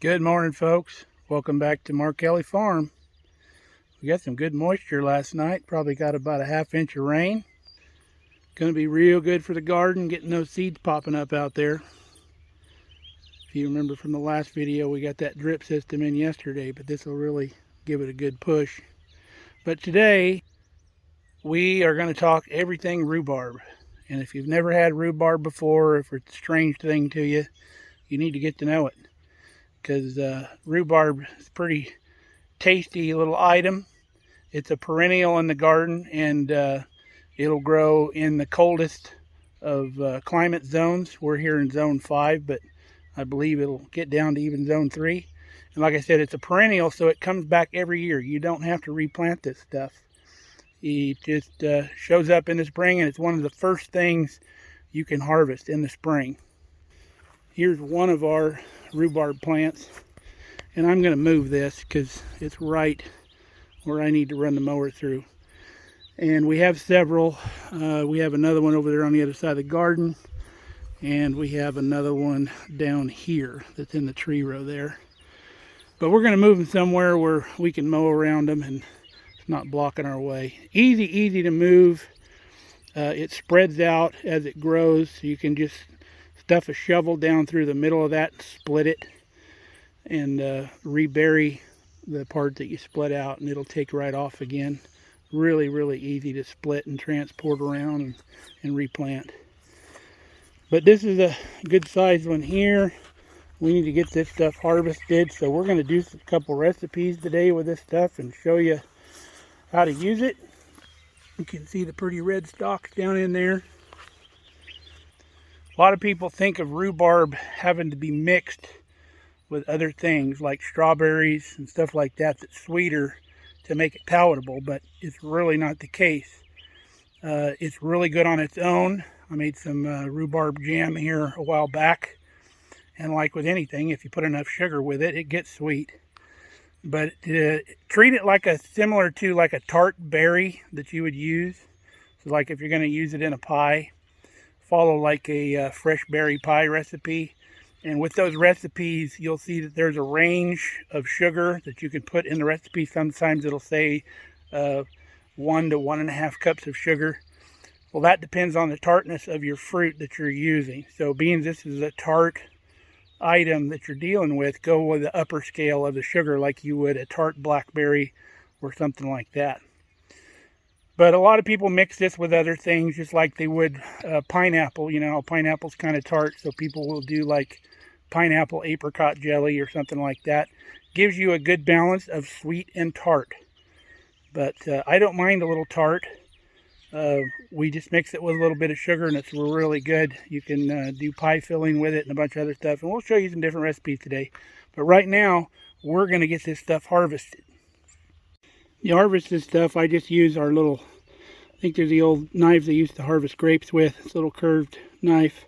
Good morning, folks. Welcome back to Mark Kelly Farm. We got some good moisture last night. Probably got about a ½ inch of rain. Going to be real good for the garden, getting those seeds popping up out there. If you remember from the last video, we got that drip system in yesterday, but this will really give it a good push. But today, we are going to talk everything rhubarb. And if you've never had rhubarb before, if it's a strange thing to you, you need to get to know it. Because rhubarb is a pretty tasty little item. It's a perennial in the garden, and it'll grow in the coldest of climate zones. We're here in zone 5, but I believe it'll get down to even zone 3. And like I said, it's a perennial, so it comes back every year. You don't have to replant this stuff. It just shows up in the spring, and it's one of the first things you can harvest in the spring. Here's one of our rhubarb plants, and I'm going to move this because it's right where I need to run the mower through. And we have several. We have another one over there on the other side of the garden, and we have another one down here that's in the tree row there. But we're going to move them somewhere where we can mow around them and it's not blocking our way. Easy to move. It spreads out as it grows, so you can just stuff a shovel down through the middle of that and split it, and rebury the part that you split out, and it'll take right off again. Really easy to split and transport around and replant. But this is a good sized one here. We need to get this stuff harvested, so we're going to do a couple recipes today with this stuff and show you how to use it. You can see the pretty red stalks down in there. A lot of people think of rhubarb having to be mixed with other things like strawberries and stuff like that that's sweeter to make it palatable, but it's really not the case. It's really good on its own. I made some rhubarb jam here a while back, and like with anything, if you put enough sugar with it, it gets sweet. But treat it like similar to like a tart berry that you would use. So like if you're going to use it in a pie, follow like a fresh berry pie recipe. And with those recipes, you'll see that there's a range of sugar that you can put in the recipe. Sometimes it'll say 1 to 1.5 cups of sugar. Well, that depends on the tartness of your fruit that you're using. So being this is a tart item that you're dealing with, go with the upper scale of the sugar like you would a tart blackberry or something like that. But a lot of people mix this with other things, just like they would pineapple. You know, pineapple's kind of tart, so people will do like pineapple apricot jelly or something like that. Gives you a good balance of sweet and tart. But I don't mind a little tart. We just mix it with a little bit of sugar, and it's really good. You can do pie filling with it and a bunch of other stuff, and we'll show you some different recipes today. But right now, we're going to get this stuff harvested. You harvest this stuff, I just use our little, I think they're the old knives they used to harvest grapes with. It's a little curved knife.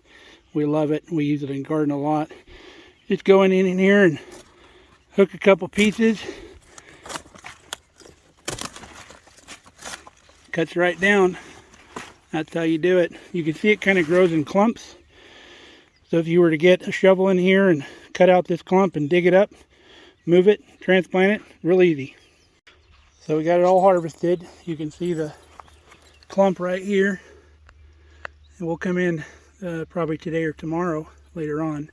We love it. We use it in the garden a lot. Just go in here and hook a couple pieces. Cuts right down. That's how you do it. You can see it kind of grows in clumps. So if you were to get a shovel in here and cut out this clump and dig it up, move it, transplant it, real easy. So we got it all harvested. You can see the clump right here. And we'll come in probably today or tomorrow later on,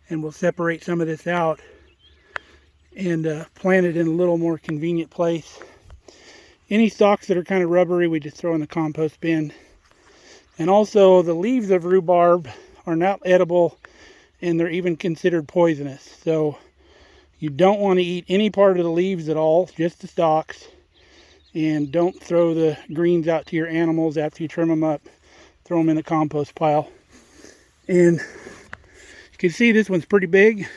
and we'll separate some of this out and plant it in a little more convenient place. Any stalks that are kind of rubbery, we just throw in the compost bin. And also the leaves of rhubarb are not edible, and they're even considered poisonous. So you don't want to eat any part of the leaves at all, just the stalks. And don't throw the greens out to your animals after you trim them up. Throw them in the compost pile. And you can see this one's pretty big.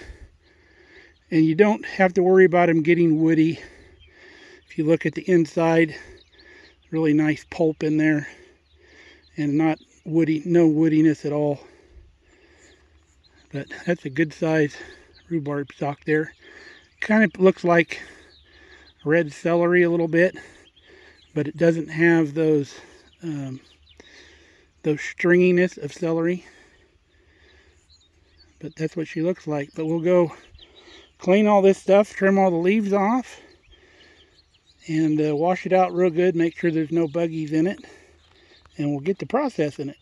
And you don't have to worry about them getting woody. If you look at the inside, really nice pulp in there. And not woody, no woodiness at all. But that's a good size rhubarb stalk there. Kind of looks like red celery a little bit, but it doesn't have those stringiness of celery. But that's what she looks like. But we'll go clean all this stuff, trim all the leaves off, and wash it out real good. Make sure there's no buggies in it, and we'll get to processing it.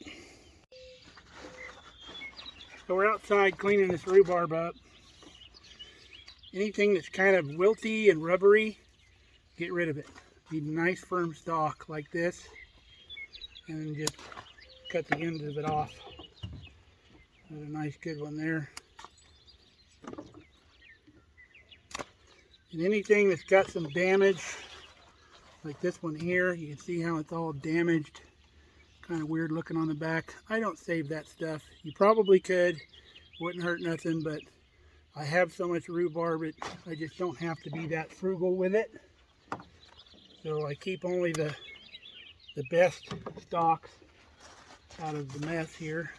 So we're outside cleaning this rhubarb up. Anything that's kind of wilty and rubbery, get rid of it. Need a nice firm stalk like this, and then just cut the ends of it off. There's a nice good one there. And anything that's got some damage, like this one here, you can see how it's all damaged. Kind of weird looking on the back. I don't save that stuff. You probably could. Wouldn't hurt nothing, but I have so much rhubarb, I just don't have to be that frugal with it. So I keep only the best stalks out of the mess here.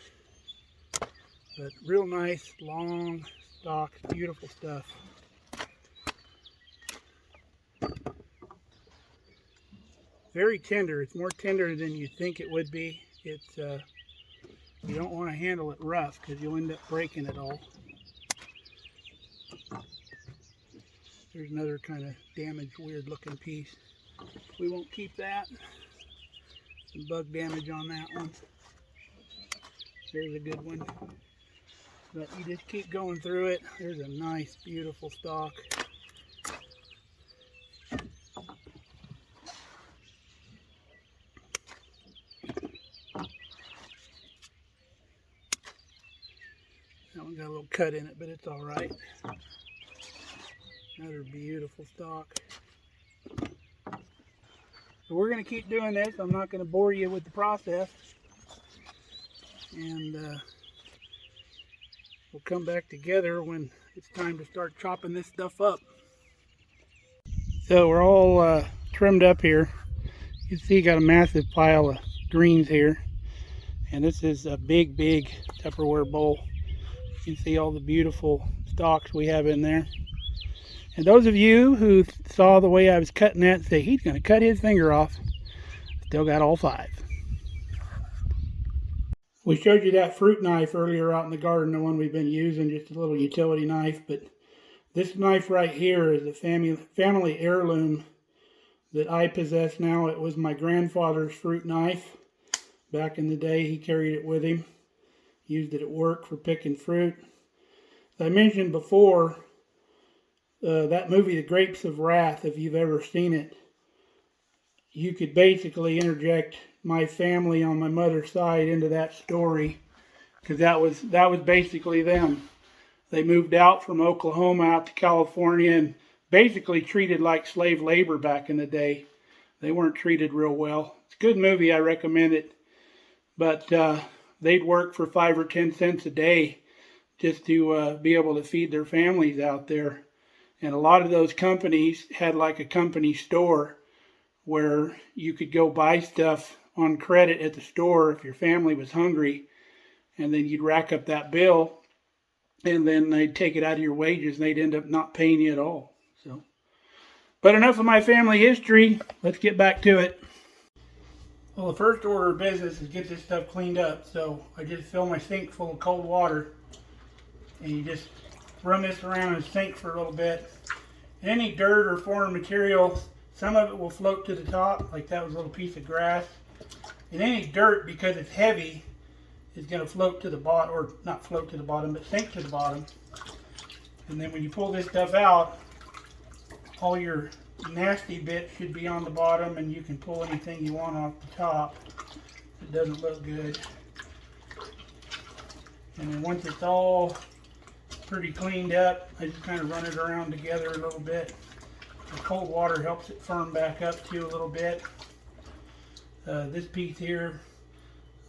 But real nice, long stalks, beautiful stuff. Very tender. It's more tender than you think it would be. It's you don't want to handle it rough because you'll end up breaking it all. There's another kind of damaged, weird looking piece. We won't keep that. Some bug damage on that one. There's a good one. But you just keep going through it. There's a nice, beautiful stalk. That one got a little cut in it, but it's all right. Another beautiful stalk. So we're going to keep doing this. I'm not going to bore you with the process. And we'll come back together when it's time to start chopping this stuff up. So we're all trimmed up here. You can see got a massive pile of greens here. And this is a big, big Tupperware bowl. You can see all the beautiful stalks we have in there. And those of you who saw the way I was cutting that say he's going to cut his finger off, still got all 5. We showed you that fruit knife earlier out in the garden, the one we've been using, just a little utility knife. But this knife right here is a family heirloom that I possess now. It was my grandfather's fruit knife. Back in the day, he carried it with him. Used it at work for picking fruit. As I mentioned before, that movie, The Grapes of Wrath, if you've ever seen it, you could basically interject my family on my mother's side into that story, because that was basically them. They moved out from Oklahoma out to California and basically treated like slave labor back in the day. They weren't treated real well. It's a good movie, I recommend it. But they'd work for 5 or 10 cents a day just to be able to feed their families out there. And a lot of those companies had like a company store where you could go buy stuff on credit at the store if your family was hungry. And then you'd rack up that bill, and then they'd take it out of your wages, and they'd end up not paying you at all. So, but enough of my family history. Let's get back to it. Well, the first order of business is get this stuff cleaned up. So I just fill my sink full of cold water, and you just run this around in the sink for a little bit. Any dirt or foreign material, some of it will float to the top, like that was a little piece of grass. And any dirt, because it's heavy, is going to float to the bottom, or not float to the bottom, but sink to the bottom. And then when you pull this stuff out, all your nasty bits should be on the bottom, and you can pull anything you want off the top. It doesn't look good. And then once it's all pretty cleaned up, I just kind of run it around together a little bit. The cold water helps it firm back up too a little bit. This piece here,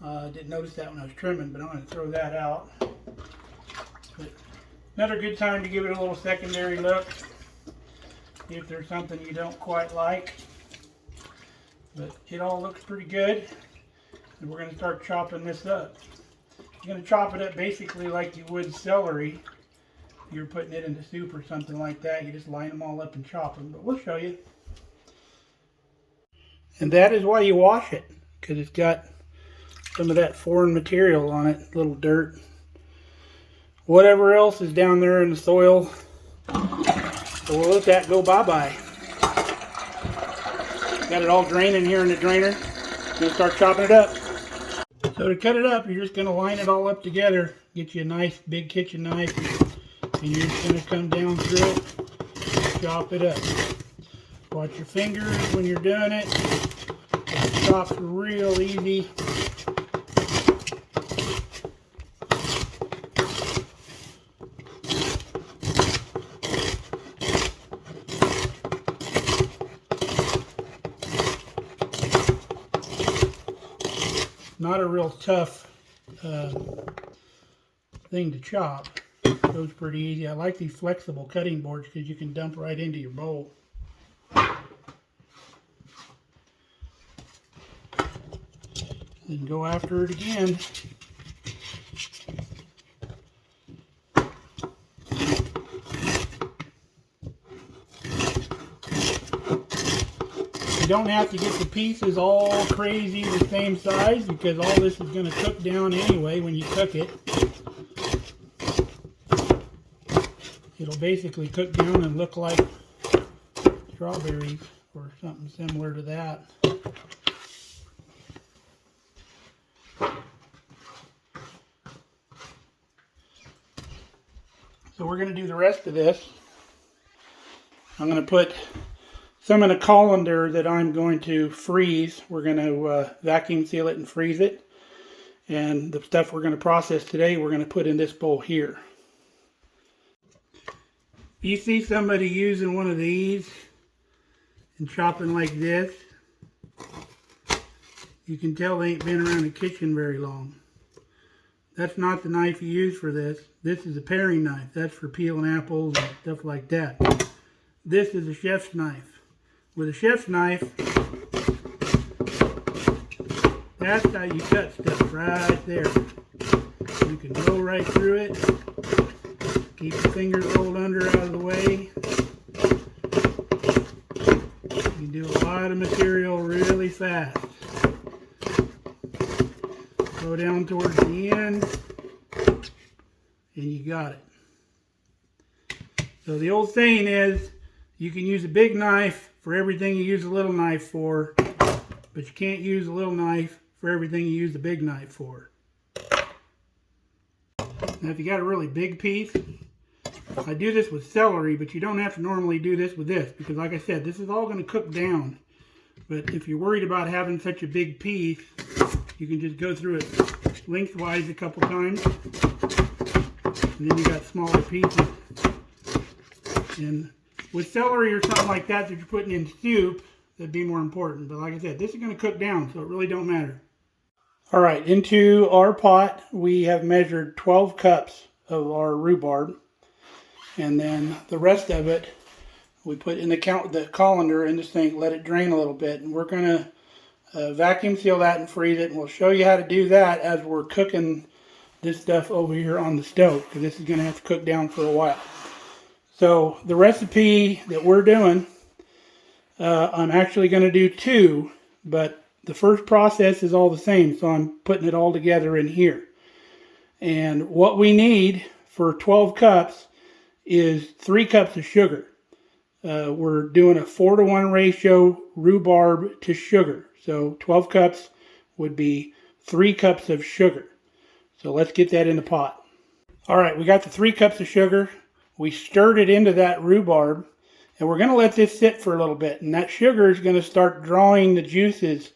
didn't notice that when I was trimming, but I'm going to throw that out. But another good time to give it a little secondary look if there's something you don't quite like. But it all looks pretty good, and we're going to start chopping this up. You're going to chop it up basically like you would celery. If you're putting it into soup or something like that, you just line them all up and chop them, but we'll show you. And that is why you wash it, because it's got some of that foreign material on it, little dirt. Whatever else is down there in the soil, So we'll let that go bye-bye. Got it all draining here in the drainer. Gonna start chopping it up. So to cut it up, you're just gonna line it all up together. Get you a nice big kitchen knife, and you're just gonna come down through it, chop it up. Watch your fingers when you're doing it. It chops real easy. Not a real tough thing to chop. It goes pretty easy. I like these flexible cutting boards because you can dump right into your bowl. Then go after it again. You don't have to get the pieces all crazy the same size because all this is going to cook down anyway when you cook it. It'll basically cook down and look like strawberries or something similar to that. So we're going to do the rest of this. I'm going to put some in a colander that I'm going to freeze. We're going to vacuum seal it and freeze it. And the stuff we're going to process today, we're going to put in this bowl here. You see somebody using one of these and chopping like this, you can tell they ain't been around the kitchen very long. That's not the knife you use for this. This is a paring knife. That's for peeling apples and stuff like that. This is a chef's knife. With a chef's knife, that's how you cut stuff, right there. You can go right through it. Keep your fingers rolled under out of the way. You can do a lot of material really fast. Go down towards the end, and you got it. So the old saying is, you can use a big knife for everything you use a little knife for, but you can't use a little knife for everything you use a big knife for. Now if you got a really big piece, I do this with celery, but you don't have to normally do this with this, because like I said, this is all going to cook down. But if you're worried about having such a big piece, you can just go through it lengthwise a couple times, and then you got smaller pieces. And with celery or something like that you're putting in soup, that'd be more important. But like I said, this is going to cook down, so it really don't matter. All right, into our pot, we have measured 12 cups of our rhubarb. And then the rest of it, we put in the colander in the sink, let it drain a little bit. And we're going to vacuum seal that and freeze it. And we'll show you how to do that as we're cooking this stuff over here on the stove, because this is going to have to cook down for a while. So the recipe that we're doing, I'm actually going to do two, but the first process is all the same, so I'm putting it all together in here. And what we need for 12 cups is 3 cups of sugar. We're doing a 4-to-1 ratio rhubarb to sugar. So 12 cups would be 3 cups of sugar. So let's get that in the pot. All right, we got the 3 cups of sugar. We stirred it into that rhubarb, and we're going to let this sit for a little bit. And that sugar is going to start drawing the juices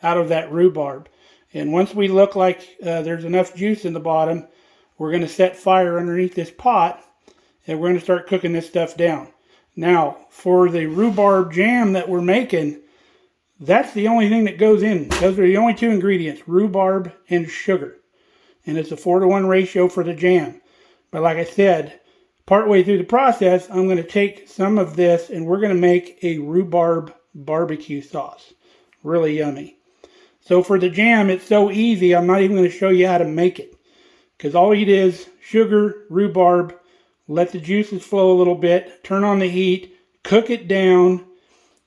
out of that rhubarb. And once we look like there's enough juice in the bottom, we're going to set fire underneath this pot, and we're going to start cooking this stuff down. Now, for the rhubarb jam that we're making, that's the only thing that goes in. Those are the only 2 ingredients, rhubarb and sugar. And it's a 4-to-1 ratio for the jam. But like I said, partway through the process, I'm going to take some of this and we're going to make a rhubarb barbecue sauce. Really yummy. So for the jam, it's so easy, I'm not even going to show you how to make it. Because all you do is sugar, rhubarb, let the juices flow a little bit, turn on the heat, cook it down,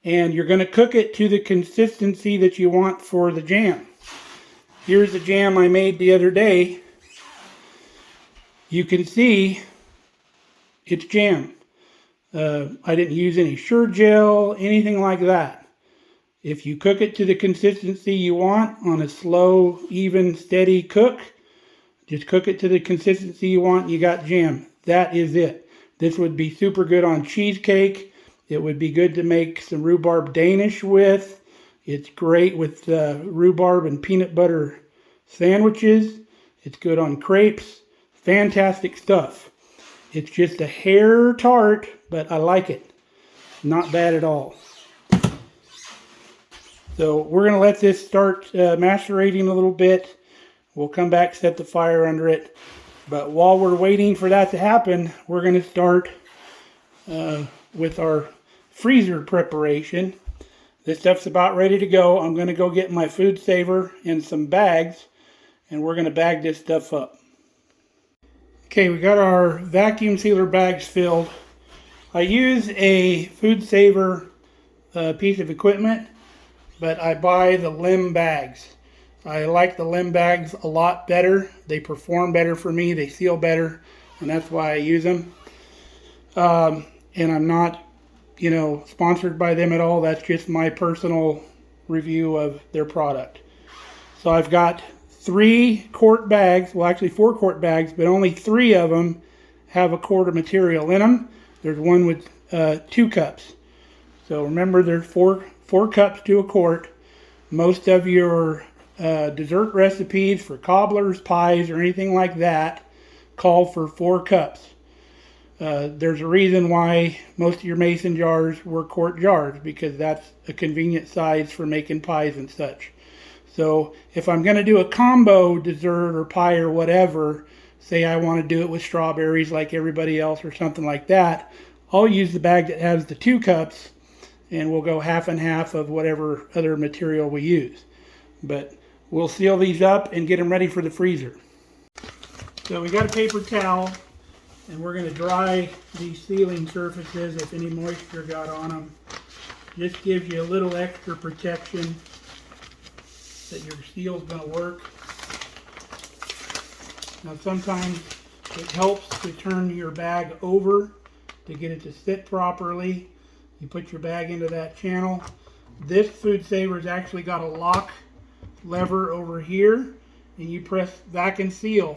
and you're going to cook it to the consistency that you want for the jam. Here's the jam I made the other day. You can see it's jam. I didn't use any sure gel, anything like that. If you cook it to the consistency you want on a slow, even, steady cook, just cook it to the consistency you want, you got jam. That is it. This would be super good on cheesecake. It would be good to make some rhubarb Danish with. It's great with rhubarb and peanut butter sandwiches. It's good on crepes. Fantastic stuff. It's just a hair tart, but I like it. Not bad at all. So we're going to let this start macerating a little bit. We'll come back, set the fire under it. But while we're waiting for that to happen, we're going to start with our freezer preparation. This stuff's about ready to go. I'm going to go get my food saver and some bags, and we're going to bag this stuff up. Okay, we got our vacuum sealer bags filled. I use a food saver piece of equipment, but I buy the limb bags. I like the limb bags a lot better. They perform better for me. They seal better, and that's why I use them. And I'm not, sponsored by them at all. That's just my personal review of their product. So I've got 3 quart bags, well actually 4 quart bags, but only 3 of them have a quart of material in them. There's one with 2 cups. So remember, there's 4 cups to a quart. Most of your dessert recipes for cobblers, pies, or anything like that call for 4 cups. There's a reason why most of your mason jars were quart jars, because that's a convenient size for making pies and such. So if I'm going to do a combo dessert or pie or whatever, say I want to do it with strawberries like everybody else or something like that, I'll use the bag that has the 2 cups, and we'll go half and half of whatever other material we use. But we'll seal these up and get them ready for the freezer. So we got a paper towel, and we're going to dry these sealing surfaces if any moisture got on them. Just gives you a little extra protection that your seal's going to work. Now sometimes it helps to turn your bag over to get it to sit properly. You put your bag into that channel. This food saver's actually got a lock lever over here, and you press vac and seal.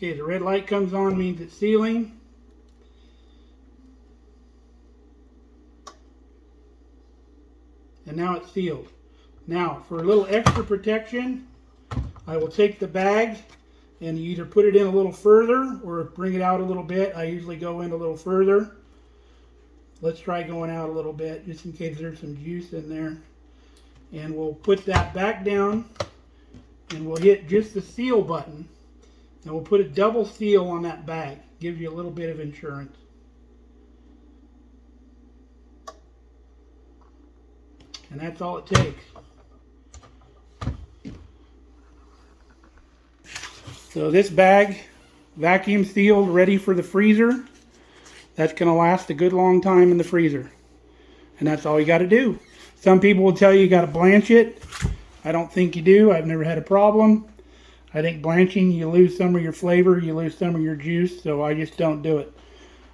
Okay, the red light comes on, means it's sealing. And now it's sealed. Now, for a little extra protection, I will take the bag and you either put it in a little further or bring it out a little bit. I usually go in a little further. Let's try going out a little bit, just in case there's some juice in there. And we'll put that back down, and we'll hit just the seal button. And we'll put a double seal on that bag. Gives you a little bit of insurance. And that's all it takes. So this bag, vacuum sealed, ready for the freezer. That's going to last a good long time in the freezer. And that's all you got to do. Some people will tell you got to blanch it. I don't think you do. I've never had a problem. I think blanching, you lose some of your flavor, you lose some of your juice, so I just don't do it.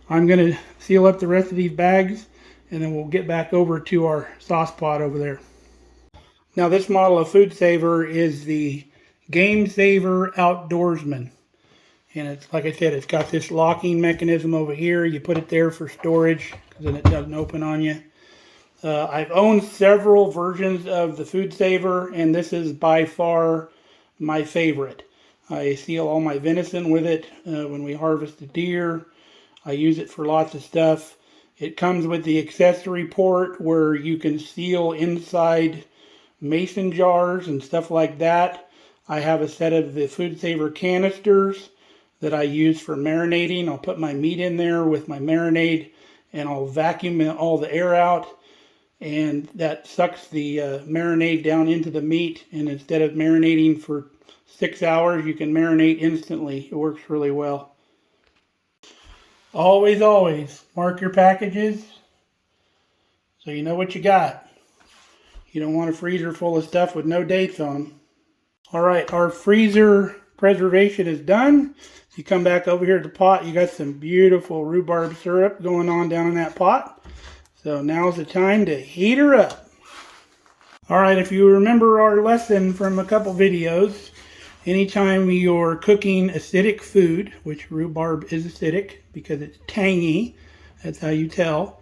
I'm going to seal up the rest of these bags, and then we'll get back over to our sauce pot over there. Now this model of food saver is the Game Saver Outdoorsman. And it's, like I said, it's got this locking mechanism over here. You put it there for storage, because then it doesn't open on you. I've owned several versions of the food saver, and this is by far my favorite. I seal all my venison with it when we harvest the deer. I use it for lots of stuff. It comes with the accessory port where you can seal inside mason jars and stuff like that. I have a set of the food saver canisters that I use for marinating. I'll put my meat in there with my marinade, and I'll vacuum all the air out, and that sucks the marinade down into the meat. And instead of marinating for 6 hours. You can marinate instantly. It works really well. Always, always mark your packages so you know what you got. You don't want a freezer full of stuff with no dates on them. All right, our freezer preservation is done. You come back over here to the pot, you got some beautiful rhubarb syrup going on down in that pot. So now's the time to heat her up. All right, if you remember our lesson from a couple videos, anytime you're cooking acidic food, which rhubarb is acidic because it's tangy, that's how you tell,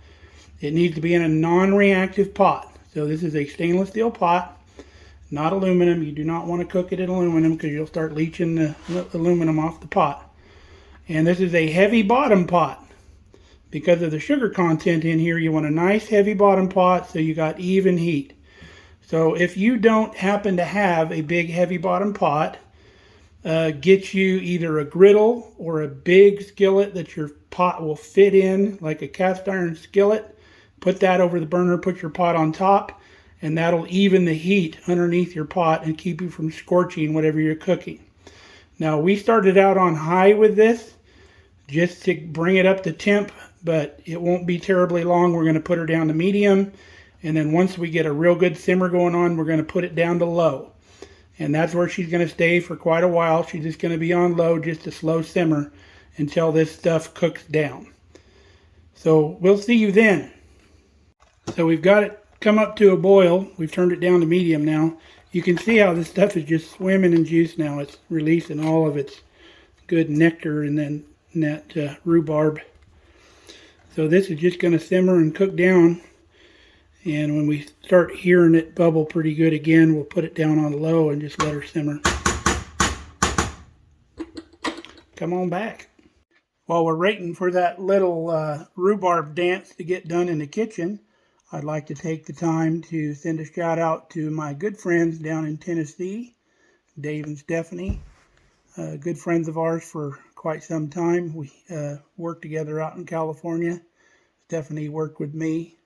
it needs to be in a non-reactive pot. So this is a stainless steel pot, not aluminum. You do not want to cook it in aluminum because you'll start leaching the aluminum off the pot. And this is a heavy bottom pot. Because of the sugar content in here, you want a nice heavy bottom pot so you got even heat. So if you don't happen to have a big heavy bottom pot, get you either a griddle or a big skillet that your pot will fit in, like a cast iron skillet. Put that over the burner, put your pot on top, and that'll even the heat underneath your pot and keep you from scorching whatever you're cooking. Now, we started out on high with this just to bring it up to temp, but it won't be terribly long. We're going to put her down to medium, and then once we get a real good simmer going on, we're going to put it down to low. And that's where she's going to stay for quite a while. She's just going to be on low, just a slow simmer until this stuff cooks down. So we'll see you then. So we've got it come up to a boil. We've turned it down to medium now. You can see how this stuff is just swimming in juice now. It's releasing all of its good nectar and then that rhubarb. So this is just going to simmer and cook down. And when we start hearing it bubble pretty good again, we'll put it down on low and just let her simmer. Come on back. While we're waiting for that little rhubarb dance to get done in the kitchen, I'd like to take the time to send a shout out to my good friends down in Tennessee, Dave and Stephanie. Good friends of ours for quite some time. We worked together out in California. Stephanie worked with me.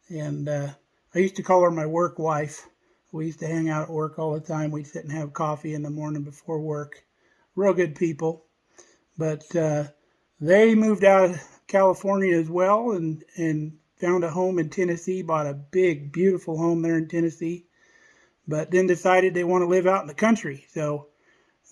And I used to call her my work wife. We used to hang out at work all the time. We'd sit and have coffee in the morning before work. Real good people. But they moved out of California as well and found a home in Tennessee, bought a big, beautiful home there in Tennessee, but then decided they want to live out in the country. So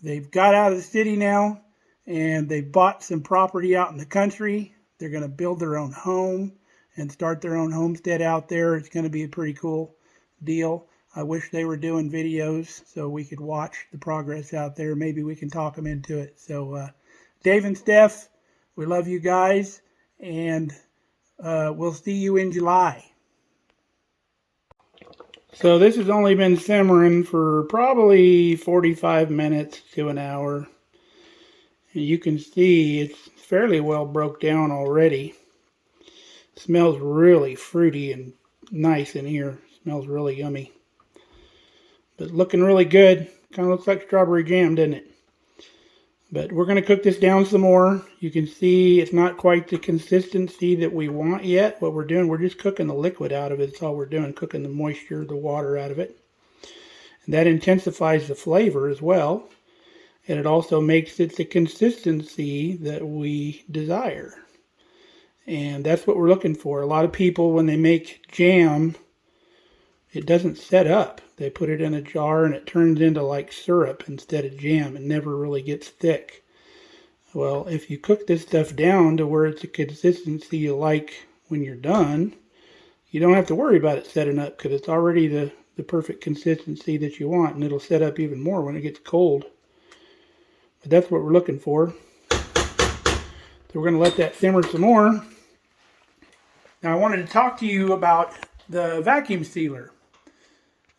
they've got out of the city now, and they bought some property out in the country. They're going to build their own home and start their own homestead out there. It's going to be a pretty cool deal. I wish they were doing videos so we could watch the progress out there. Maybe we can talk them into it. So Dave and Steph, we love you guys, and we'll see you in July. So this has only been simmering for probably 45 minutes to an hour. And you can see it's fairly well broke down already. It smells really fruity and nice in here. It smells really yummy. But looking really good. Kind of looks like strawberry jam, doesn't it? But we're going to cook this down some more. You can see it's not quite the consistency that we want yet. What we're doing, we're just cooking the liquid out of it. That's all we're doing, cooking the moisture, the water out of it. And that intensifies the flavor as well. And it also makes it the consistency that we desire. And that's what we're looking for. A lot of people, when they make jam, it doesn't set up. They put it in a jar and it turns into like syrup instead of jam. It never really gets thick. Well, if you cook this stuff down to where it's a consistency you like when you're done, you don't have to worry about it setting up because it's already the perfect consistency that you want, and it'll set up even more when it gets cold. But that's what we're looking for. So we're going to let that simmer some more. Now I wanted to talk to you about the vacuum sealer.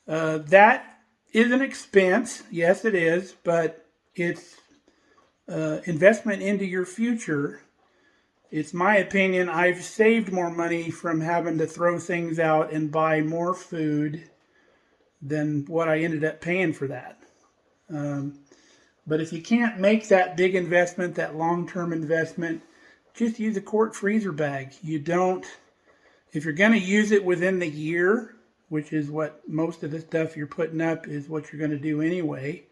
That is an expense. Yes, it is, but it's investment into your future. It's my opinion, I've saved more money from having to throw things out and buy more food than what I ended up paying for that. But if you can't make that big investment, that long-term investment, just use a quart freezer bag. If you're going to use it within the year, which is what most of the stuff you're putting up is what you're going to do anyway,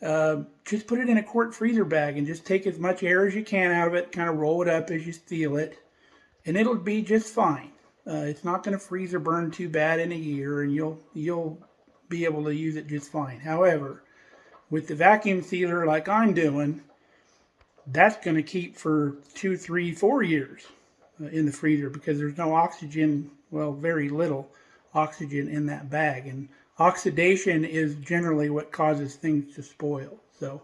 just put it in a quart freezer bag and just take as much air as you can out of it, kind of roll it up as you seal it, and it'll be just fine. It's not going to freeze or burn too bad in a year, and you'll be able to use it just fine. However, with the vacuum sealer like I'm doing, that's going to keep for 2, 3, 4 years in the freezer because there's no oxygen, well, very little oxygen in that bag. And oxidation is generally what causes things to spoil. So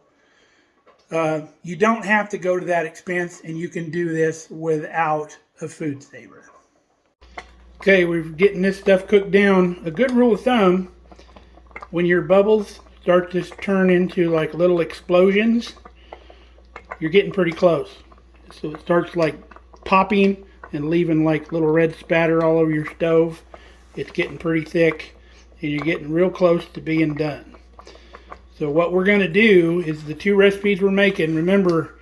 you don't have to go to that expense, and you can do this without a food saver. Okay, we're getting this stuff cooked down. A good rule of thumb, when your bubbles start to turn into like little explosions, you're getting pretty close. So it starts like popping and leaving like little red spatter all over your stove. It's getting pretty thick and you're getting real close to being done. So what we're going to do is the 2 recipes we're making, remember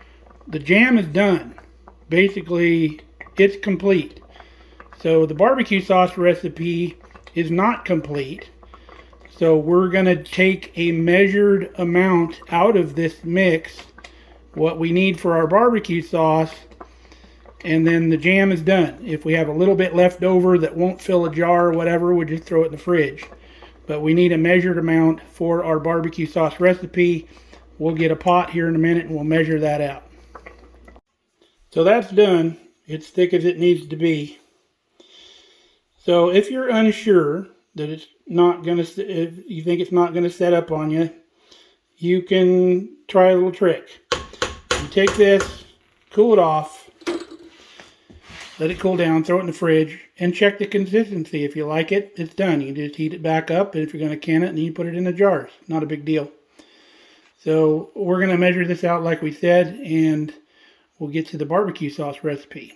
the jam is done. Basically it's complete. So the barbecue sauce recipe is not complete. So we're going to take a measured amount out of this mix, what we need for our barbecue sauce, and then the jam is done. If we have a little bit left over that won't fill a jar or whatever, we'll just throw it in the fridge. But we need a measured amount for our barbecue sauce recipe. We'll get a pot here in a minute and we'll measure that out. So that's done. It's thick as it needs to be. So if you're unsure that it's not going to, if you think it's not going to set up on you, you can try a little trick. You take this, cool it off, let it cool down, throw it in the fridge, and check the consistency. If you like it, it's done. You can just heat it back up, and if you're going to can it, then you put it in the jars. Not a big deal. So we're going to measure this out like we said, and we'll get to the barbecue sauce recipe.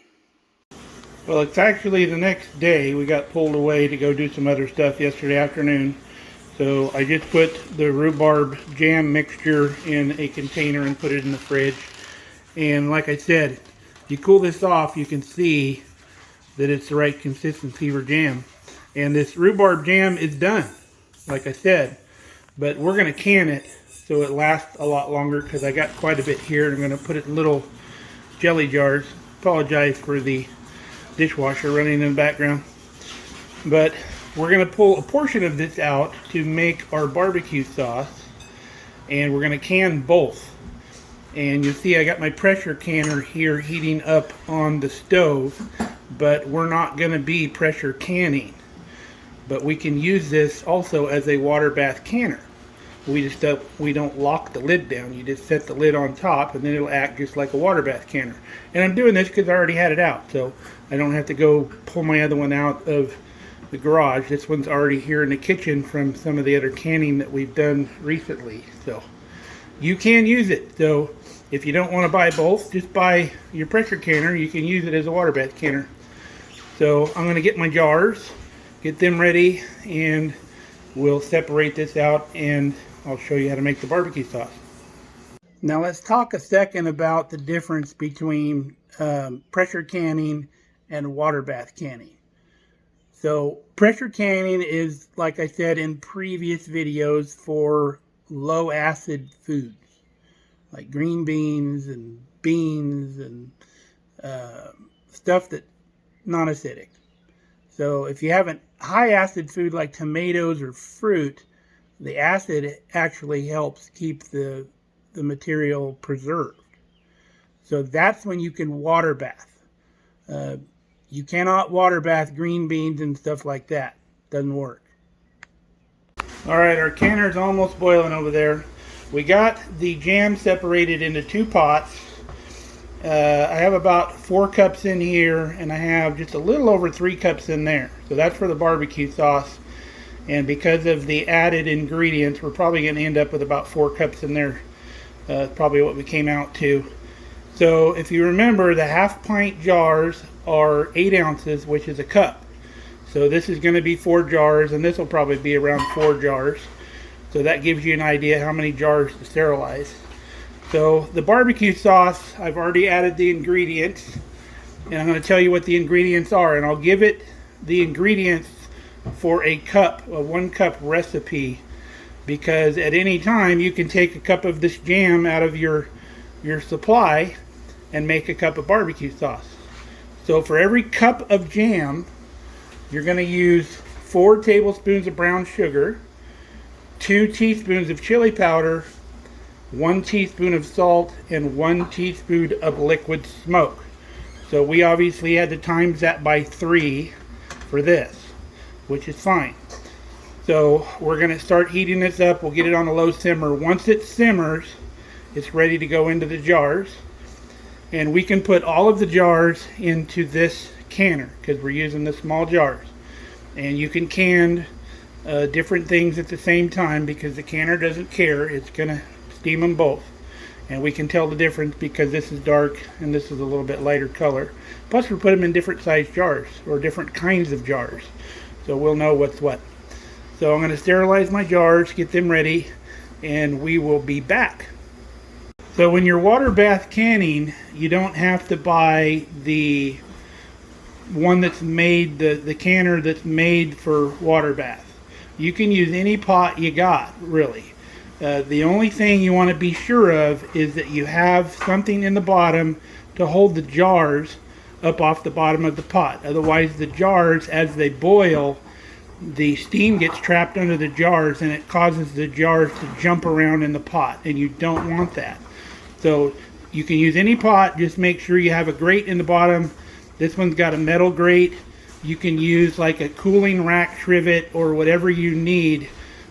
Well, it's actually the next day. We got pulled away to go do some other stuff yesterday afternoon. So I just put the rhubarb jam mixture in a container and put it in the fridge. And like I said, if you cool this off, you can see that it's the right consistency for jam. And this rhubarb jam is done, like I said. But we're going to can it so it lasts a lot longer because I got quite a bit here. I'm going to put it in little jelly jars. Apologize for the dishwasher running in the background. But we're going to pull a portion of this out to make our barbecue sauce. And we're going to can both. And you'll see I got my pressure canner here heating up on the stove. But we're not going to be pressure canning. But we can use this also as a water bath canner. We don't lock the lid down. You just set the lid on top and then it'll act just like a water bath canner. And I'm doing this because I already had it out. So I don't have to go pull my other one out of the garage. This one's already here in the kitchen from some of the other canning that we've done recently. So you can use it. So if you don't want to buy both, just buy your pressure canner. You can use it as a water bath canner. So I'm going to get my jars, get them ready, and we'll separate this out and I'll show you how to make the barbecue sauce. Now let's talk a second about the difference between pressure canning and water bath canning. So pressure canning is, like I said in previous videos, for low acid foods like green beans and stuff that's non-acidic. So if you have a high acid food like tomatoes or fruit, the acid actually helps keep the material preserved. So that's when you can water bath. You cannot water bath green beans and stuff like that. Doesn't work. Alright, our canner's almost boiling over there. We got the jam separated into 2 pots. I have about 4 cups in here, and I have just a little over 3 cups in there. So that's for the barbecue sauce. And because of the added ingredients, we're probably going to end up with about 4 cups in there. Probably what we came out to. So if you remember, the half pint jars are 8 ounces, which is a cup. So this is going to be 4 jars, and this will probably be around 4 jars. So that gives you an idea how many jars to sterilize. So the barbecue sauce, I've already added the ingredients, and I'm going to tell you what the ingredients are, and I'll give it the ingredients for a 1 cup recipe because at any time you can take a cup of this jam out of your supply and make a cup of barbecue sauce. So for every cup of jam, you're going to use 4 tablespoons of brown sugar, 2 teaspoons of chili powder, 1 teaspoon of salt, and 1 teaspoon of liquid smoke. So we obviously had to times that by 3 for this, which is fine. So we're going to start heating this up. We'll get it on a low simmer. Once it simmers, it's ready to go into the jars. And we can put all of the jars into this canner because we're using the small jars. And you can can different things at the same time because the canner doesn't care. It's going to steam them both. And we can tell the difference because this is dark and this is a little bit lighter color. Plus we put them in different size jars or different kinds of jars. So we'll know what's what. So I'm going to sterilize my jars, get them ready, and we will be back. So when you're water bath canning, you don't have to buy the one that's made, the canner that's made for water bath. You can use any pot you got, really. The only thing you want to be sure of is that you have something in the bottom to hold the jars up off the bottom of the pot. Otherwise the jars, as they boil, the steam gets trapped under the jars and it causes the jars to jump around in the pot, and you don't want that. So you can use any pot, just make sure you have a grate in the bottom. This one's got a metal grate. You can use like a cooling rack trivet or whatever you need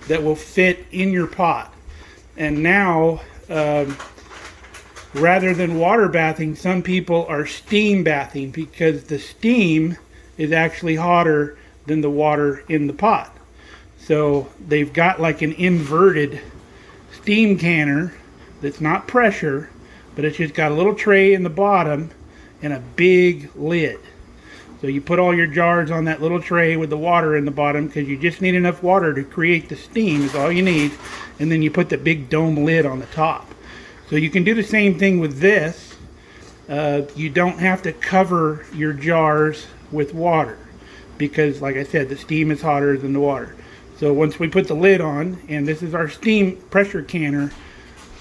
that will fit in your pot. And now, rather than water bathing, some people are steam bathing because the steam is actually hotter than the water in the pot. So they've got like an inverted steam canner that's not pressure, but it's just got a little tray in the bottom and a big lid. So you put all your jars on that little tray with the water in the bottom because you just need enough water to create the steam is all you need. And then you put the big dome lid on the top. So you can do the same thing with this. You don't have to cover your jars with water because, like I said, the steam is hotter than the water. So once we put the lid on, and this is our steam pressure canner,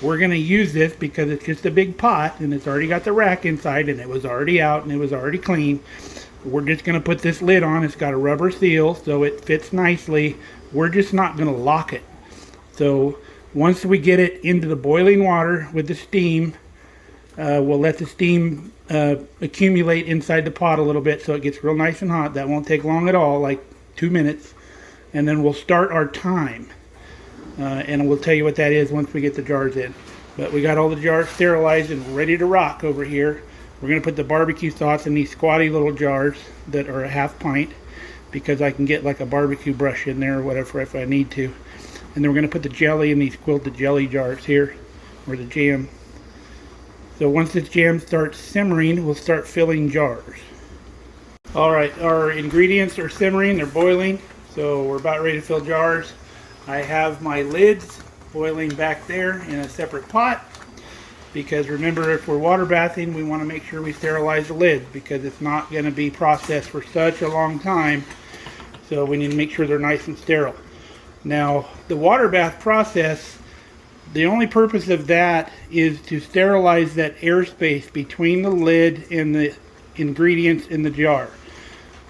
we're going to use this because it's just a big pot and it's already got the rack inside and it was already out and it was already clean. We're just going to put this lid on. It's got a rubber seal so it fits nicely. We're just not going to lock it. So once we get it into the boiling water with the steam, we'll let the steam accumulate inside the pot a little bit so it gets real nice and hot. That won't take long at all, like 2 minutes. And then we'll start our time. And we'll tell you what that is once we get the jars in. But we got all the jars sterilized and ready to rock over here. We're going to put the barbecue sauce in these squatty little jars that are a ½ pint because I can get like a barbecue brush in there or whatever if I need to. And then we're going to put the jelly in these quilted jelly jars here, or the jam. So once this jam starts simmering, we'll start filling jars. Alright, our ingredients are simmering, they're boiling, so we're about ready to fill jars. I have my lids boiling back there in a separate pot because remember, if we're water bathing, we want to make sure we sterilize the lids because it's not going to be processed for such a long time, so we need to make sure they're nice and sterile. Now, the water bath process, the only purpose of that is to sterilize that airspace between the lid and the ingredients in the jar.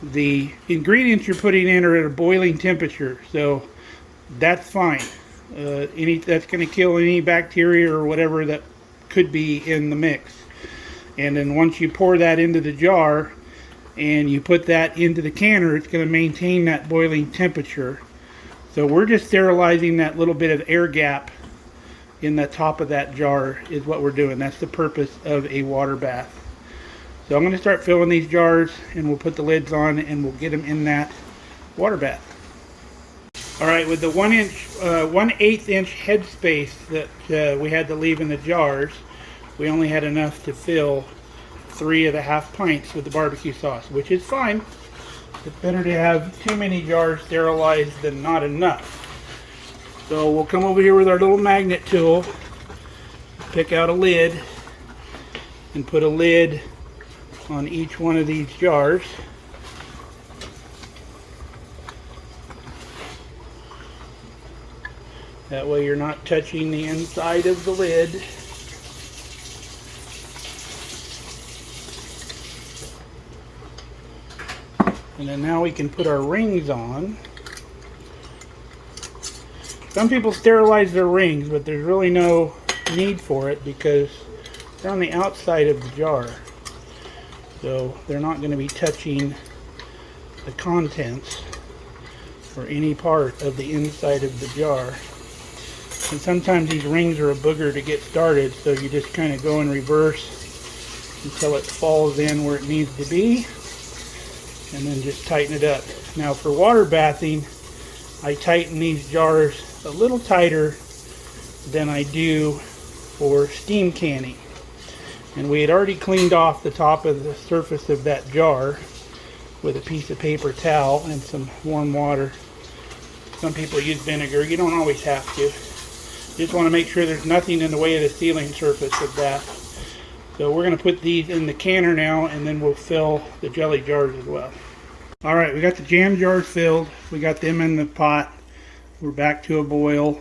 The ingredients you're putting in are at a boiling temperature, so that's fine. That's going to kill any bacteria or whatever that could be in the mix. And then once you pour that into the jar and you put that into the canner, it's going to maintain that boiling temperature. So we're just sterilizing that little bit of air gap in the top of that jar is what we're doing. That's the purpose of a water bath. So I'm going to start filling these jars and we'll put the lids on and we'll get them in that water bath. Alright, with the 1/8 inch headspace that we had to leave in the jars, we only had enough to fill 3 of the ½ pints with the barbecue sauce, which is fine. It's better to have too many jars sterilized than not enough. So we'll come over here with our little magnet tool, pick out a lid, and put a lid on each one of these jars. That way you're not touching the inside of the lid. And then now we can put our rings on. Some people sterilize their rings, but there's really no need for it because they're on the outside of the jar. So they're not going to be touching the contents or any part of the inside of the jar. And sometimes these rings are a booger to get started, so you just kind of go in reverse until it falls in where it needs to be, and then just tighten it up. Now for water bathing, I tighten these jars a little tighter than I do for steam canning. And we had already cleaned off the top of the surface of that jar with a piece of paper towel and some warm water. Some people use vinegar. You don't always have to. You just want to make sure there's nothing in the way of the sealing surface of that. So we're going to put these in the canner now, and then we'll fill the jelly jars as well. Alright, we got the jam jars filled. We got them in the pot. We're back to a boil.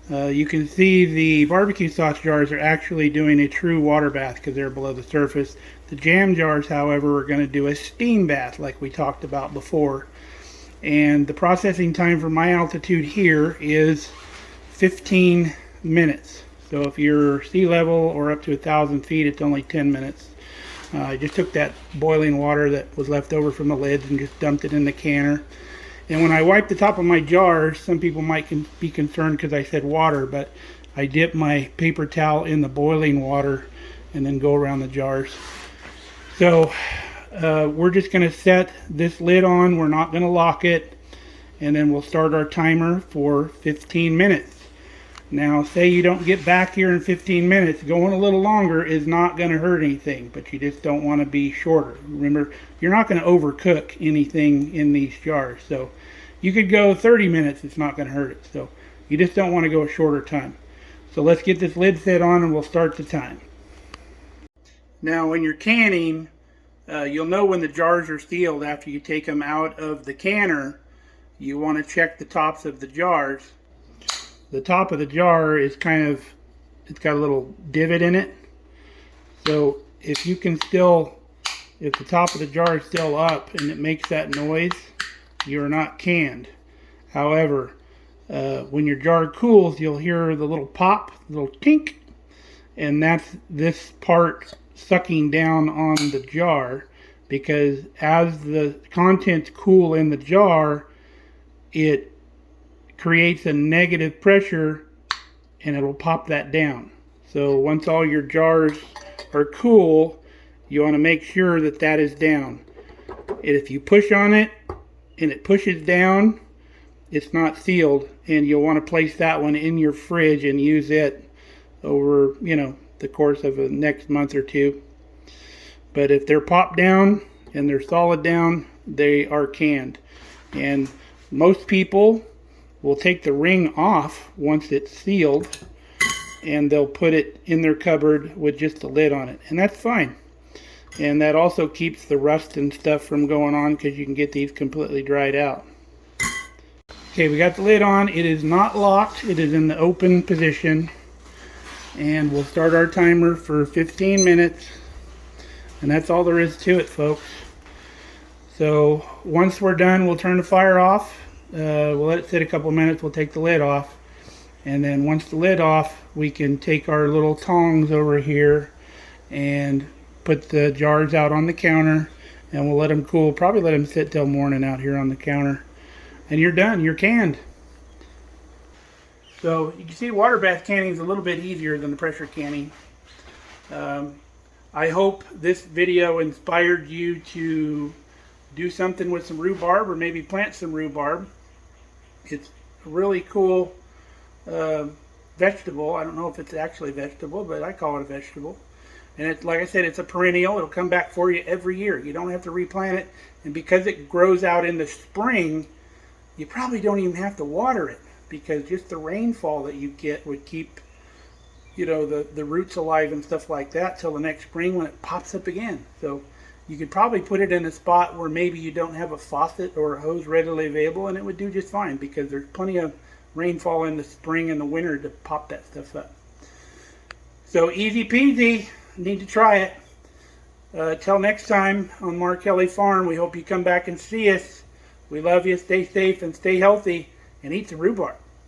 You can see the barbecue sauce jars are actually doing a true water bath because they're below the surface. The jam jars, however, are going to do a steam bath like we talked about before. And the processing time for my altitude here is 15 minutes. So if you're sea level or up to 1,000 feet, it's only 10 minutes. I just took that boiling water that was left over from the lids and just dumped it in the canner. And when I wipe the top of my jars, some people might be concerned because I said water, but I dip my paper towel in the boiling water and then go around the jars. So we're just going to set this lid on. We're not going to lock it. And then we'll start our timer for 15 minutes. Now, say you don't get back here in 15 minutes, going a little longer is not going to hurt anything, but you just don't want to be shorter. Remember, you're not going to overcook anything in these jars. So you could go 30 minutes, it's not going to hurt it. So you just don't want to go a shorter time. So let's get this lid set on and we'll start the time. Now, when you're canning, you'll know when the jars are sealed after you take them out of the canner. You want to check the tops of the jars. The top of the jar is it's got a little divot in it. So if the top of the jar is still up and it makes that noise, you're not canned. However, when your jar cools, you'll hear the little pop, the little tink, and that's this part sucking down on the jar, because as the contents cool in the jar, it creates a negative pressure and it'll pop that down. So once all your jars are cool, you want to make sure that that is down. And if you push on it and it pushes down, it's not sealed, and you'll want to place that one in your fridge and use it over, the course of the next month or two. But if they're popped down and they're solid down, they are canned. And most people will take the ring off once it's sealed, and they'll put it in their cupboard with just the lid on it, and that's fine. And that also keeps the rust and stuff from going on, because you can get these completely dried out. Okay, we got the lid on. It is not locked. It is in the open position, and we'll start our timer for 15 minutes, and that's all there is to it, folks. So once we're done, we'll turn the fire off. We'll let it sit a couple minutes. We'll take the lid off, and then once the lid off, we can take our little tongs over here and put the jars out on the counter, and we'll let them cool. Probably let them sit till morning out here on the counter, and you're done. You're canned. So you can see water bath canning is a little bit easier than the pressure canning. I hope this video inspired you to do something with some rhubarb, or maybe plant some rhubarb. It's a really cool vegetable. I don't know if it's actually a vegetable, but I call it a vegetable. And it's, like I said, it's a perennial. It'll come back for you every year. You don't have to replant it. And because it grows out in the spring, you probably don't even have to water it, because just the rainfall that you get would keep, the roots alive and stuff like that till the next spring when it pops up again. So you could probably put it in a spot where maybe you don't have a faucet or a hose readily available, and it would do just fine, because there's plenty of rainfall in the spring and the winter to pop that stuff up. So easy peasy. Need to try it. Till next time on Mark Kelly Farm, we hope you come back and see us. We love you. Stay safe and stay healthy, and eat some rhubarb.